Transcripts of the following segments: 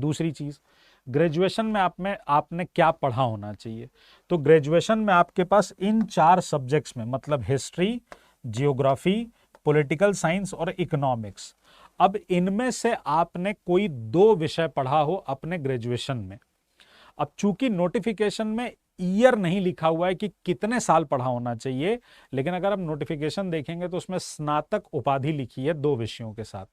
दूसरी चीज, ग्रेजुएशन में आपने क्या पढ़ा होना चाहिए। तो ग्रेजुएशन में आपके पास इन 4 सब्जेक्ट्स में, मतलब हिस्ट्री, जियोग्राफी, पॉलिटिकल साइंस और इकोनॉमिक्स, अब इनमें से आपने कोई 2 विषय पढ़ा हो अपने ग्रेजुएशन में। अब चूंकि नोटिफिकेशन में ईयर नहीं लिखा हुआ है कि कितने साल पढ़ा होना चाहिए, लेकिन अगर आप नोटिफिकेशन देखेंगे तो उसमें स्नातक उपाधि लिखी है 2 विषयों के साथ।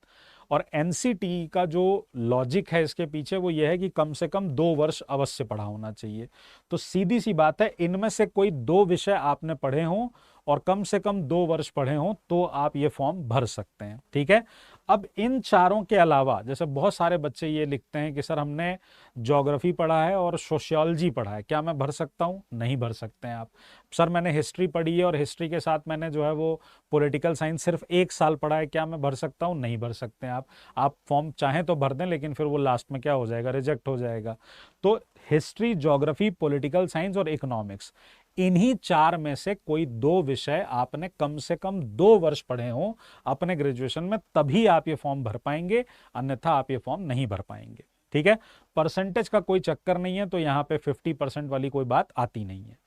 और एनसीटी का जो लॉजिक है इसके पीछे वो ये है कि कम से कम 2 वर्ष अवश्य पढ़ा होना चाहिए। तो सीधी सी बात है, इनमें से कोई 2 विषय आपने पढ़े हों और कम से कम 2 वर्ष पढ़े हों तो आप ये फॉर्म भर सकते हैं। ठीक है। अब इन चारों के अलावा, जैसे बहुत सारे बच्चे ये लिखते हैं कि सर हमने ज्योग्राफी पढ़ा है और सोशियोलॉजी पढ़ा है, क्या मैं भर सकता हूँ? नहीं भर सकते हैं आप। सर मैंने हिस्ट्री पढ़ी है और हिस्ट्री के साथ मैंने जो है वो पॉलिटिकल साइंस सिर्फ 1 साल पढ़ा है, क्या मैं भर सकता हूँ? नहीं भर सकते हैं आप फॉर्म चाहें तो भर दें, लेकिन फिर वो लास्ट में क्या हो जाएगा, रिजेक्ट हो जाएगा। तो हिस्ट्री, ज्योग्राफी, पॉलिटिकल साइंस और इकोनॉमिक्स, इन्हीं 4 में से कोई 2 विषय आपने कम से कम 2 वर्ष पढ़े हों अपने ग्रेजुएशन में, तभी आप ये फॉर्म भर पाएंगे, अन्यथा आप ये फॉर्म नहीं भर पाएंगे। ठीक है। परसेंटेज का कोई चक्कर नहीं है, तो यहां पे 50% वाली कोई बात आती नहीं है।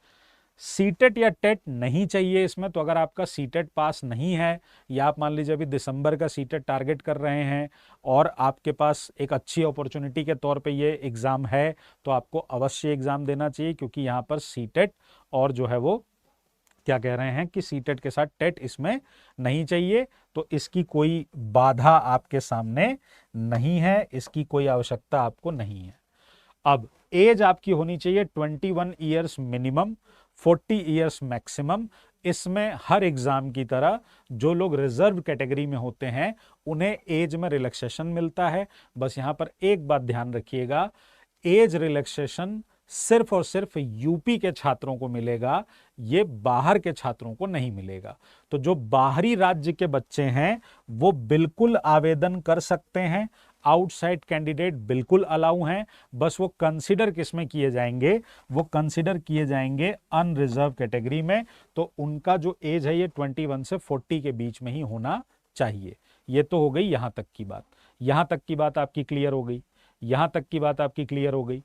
सीटेट या टेट नहीं चाहिए इसमें। तो अगर आपका सीटेट पास नहीं है, या आप मान लीजिए अभी दिसंबर का सीटेट टारगेट कर रहे हैं और आपके पास एक अच्छी अपॉर्चुनिटी के तौर पे ये एग्ज़ाम है, तो आपको अवश्य एग्ज़ाम देना चाहिए, क्योंकि यहाँ पर सीटेट और जो है वो क्या कह रहे हैं कि सीटेट के साथ टेट इसमें नहीं चाहिए। तो इसकी कोई बाधा आपके सामने नहीं है, इसकी कोई आवश्यकता आपको नहीं है। अब एज आपकी होनी चाहिए 21 ईयर्स मिनिमम, 40 ईयर्स मैक्सिमम। इसमें हर एग्जाम की तरह जो लोग रिजर्व कैटेगरी में होते हैं उन्हें एज में रिलैक्सेशन मिलता है। बस यहां पर एक बात ध्यान रखिएगा, एज रिलैक्सेशन सिर्फ और सिर्फ यूपी के छात्रों को मिलेगा, ये बाहर के छात्रों को नहीं मिलेगा। तो जो बाहरी राज्य के बच्चे हैं वो बिल्कुल आवेदन कर सकते हैं, आउटसाइड कैंडिडेट बिल्कुल अलाउ हैं। बस वो कंसीडर किसमें किए जाएंगे, वो कंसीडर किए जाएंगे अनरिजर्व कैटेगरी में। तो उनका जो एज है ये 21 से 40 के बीच में ही होना चाहिए। ये तो हो गई यहां तक की बात। यहां तक की बात आपकी क्लियर हो गई, यहां तक की बात आपकी क्लियर हो गई।